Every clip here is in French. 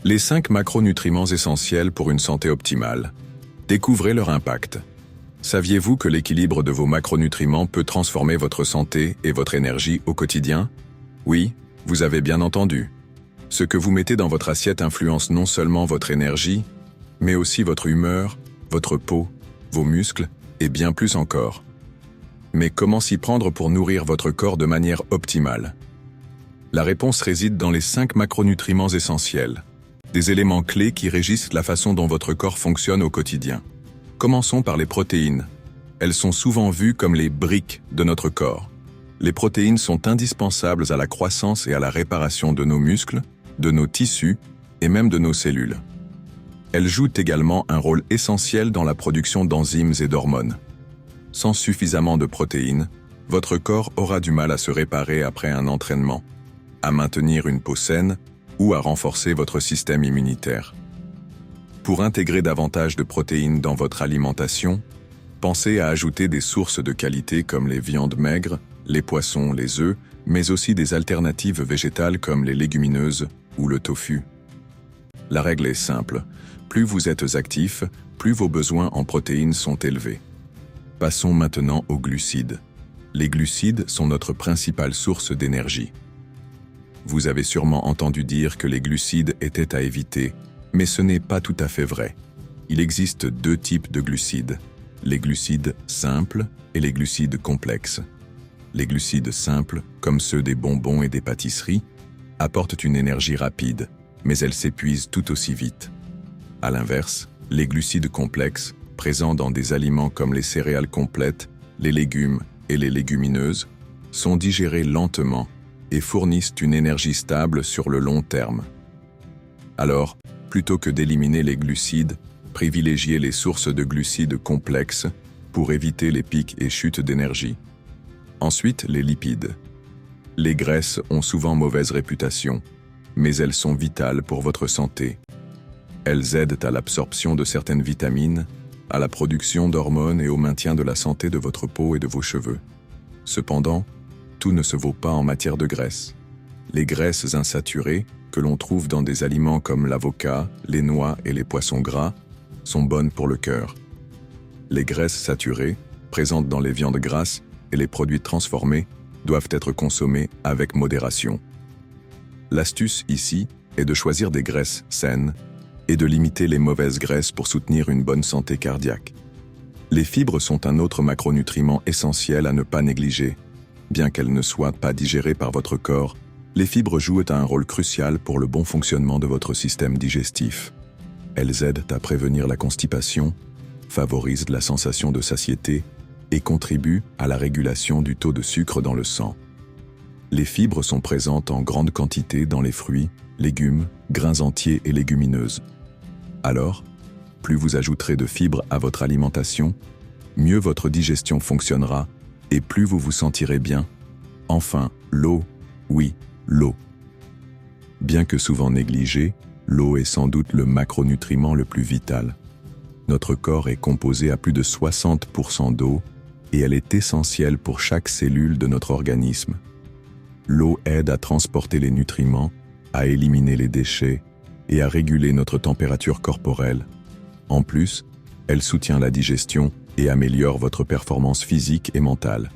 Les 5 macronutriments essentiels pour une santé optimale. Découvrez leur impact. Saviez-vous que l'équilibre de vos macronutriments peut transformer votre santé et votre énergie au quotidien? Oui, vous avez bien entendu. Ce que vous mettez dans votre assiette influence non seulement votre énergie, mais aussi votre humeur, votre peau, vos muscles et bien plus encore. Mais comment s'y prendre pour nourrir votre corps de manière optimale? La réponse réside dans les 5 macronutriments essentiels, des éléments clés qui régissent la façon dont votre corps fonctionne au quotidien. Commençons par les protéines. Elles sont souvent vues comme les briques de notre corps. Les protéines sont indispensables à la croissance et à la réparation de nos muscles, de nos tissus et même de nos cellules. Elles jouent également un rôle essentiel dans la production d'enzymes et d'hormones. Sans suffisamment de protéines, votre corps aura du mal à se réparer après un entraînement, à maintenir une peau saine ou à renforcer votre système immunitaire. Pour intégrer davantage de protéines dans votre alimentation, pensez à ajouter des sources de qualité comme les viandes maigres, les poissons, les œufs, mais aussi des alternatives végétales comme les légumineuses ou le tofu. La règle est simple, plus vous êtes actif, plus vos besoins en protéines sont élevés. Passons maintenant aux glucides. Les glucides sont notre principale source d'énergie. Vous avez sûrement entendu dire que les glucides étaient à éviter, mais ce n'est pas tout à fait vrai. Il existe 2 types de glucides, les glucides simples et les glucides complexes. Les glucides simples, comme ceux des bonbons et des pâtisseries, apportent une énergie rapide, mais elles s'épuisent tout aussi vite. À l'inverse, les glucides complexes, présents dans des aliments comme les céréales complètes, les légumes et les légumineuses, sont digérés lentement et fournissent une énergie stable sur le long terme. Alors, plutôt que d'éliminer les glucides, privilégiez les sources de glucides complexes pour éviter les pics et chutes d'énergie. Ensuite, les lipides. Les graisses ont souvent mauvaise réputation, mais elles sont vitales pour votre santé. Elles aident à l'absorption de certaines vitamines, à la production d'hormones et au maintien de la santé de votre peau et de vos cheveux. Cependant, tout ne se vaut pas en matière de graisse. Les graisses insaturées, que l'on trouve dans des aliments comme l'avocat, les noix et les poissons gras, sont bonnes pour le cœur. Les graisses saturées, présentes dans les viandes grasses et les produits transformés, doivent être consommées avec modération. L'astuce ici est de choisir des graisses saines et de limiter les mauvaises graisses pour soutenir une bonne santé cardiaque. Les fibres sont un autre macronutriment essentiel à ne pas négliger. Bien qu'elles ne soient pas digérées par votre corps, les fibres jouent un rôle crucial pour le bon fonctionnement de votre système digestif. Elles aident à prévenir la constipation, favorisent la sensation de satiété et contribuent à la régulation du taux de sucre dans le sang. Les fibres sont présentes en grande quantité dans les fruits, légumes, grains entiers et légumineuses. Alors, plus vous ajouterez de fibres à votre alimentation, mieux votre digestion fonctionnera et plus vous vous sentirez bien. Enfin, l'eau, oui, l'eau. Bien que souvent négligée, l'eau est sans doute le macronutriment le plus vital. Notre corps est composé à plus de 60% d'eau et elle est essentielle pour chaque cellule de notre organisme. L'eau aide à transporter les nutriments, à éliminer les déchets et à réguler notre température corporelle. En plus, elle soutient la digestion et améliore votre performance physique et mentale.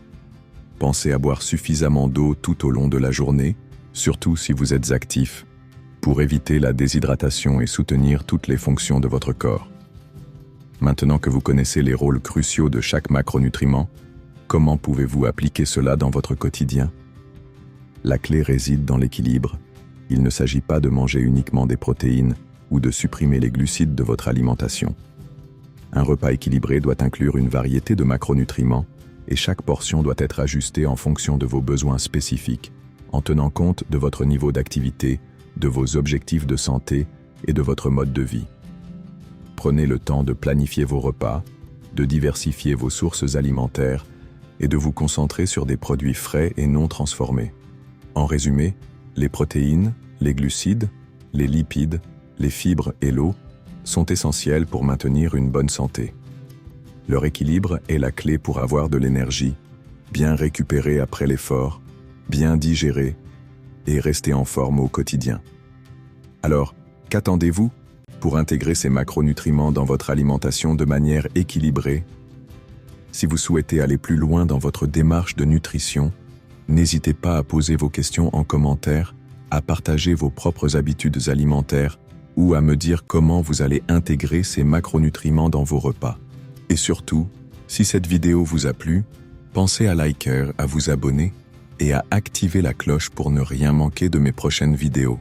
Pensez à boire suffisamment d'eau tout au long de la journée, surtout si vous êtes actif, pour éviter la déshydratation et soutenir toutes les fonctions de votre corps. Maintenant que vous connaissez les rôles cruciaux de chaque macronutriment, comment pouvez-vous appliquer cela dans votre quotidien? La clé réside dans l'équilibre. Il ne s'agit pas de manger uniquement des protéines ou de supprimer les glucides de votre alimentation. Un repas équilibré doit inclure une variété de macronutriments et chaque portion doit être ajustée en fonction de vos besoins spécifiques, en tenant compte de votre niveau d'activité, de vos objectifs de santé et de votre mode de vie. Prenez le temps de planifier vos repas, de diversifier vos sources alimentaires et de vous concentrer sur des produits frais et non transformés. En résumé, les protéines, les glucides, les lipides, les fibres et l'eau sont essentiels pour maintenir une bonne santé. Leur équilibre est la clé pour avoir de l'énergie, bien récupérer après l'effort, bien digérer et rester en forme au quotidien. Alors, Qu'attendez-vous pour intégrer ces macronutriments dans votre alimentation de manière équilibrée? Si vous souhaitez aller plus loin dans votre démarche de nutrition, n'hésitez pas à poser vos questions en commentaire, à partager vos propres habitudes alimentaires ou à me dire comment vous allez intégrer ces macronutriments dans vos repas. Et surtout, si cette vidéo vous a plu, pensez à liker, à vous abonner et à activer la cloche pour ne rien manquer de mes prochaines vidéos.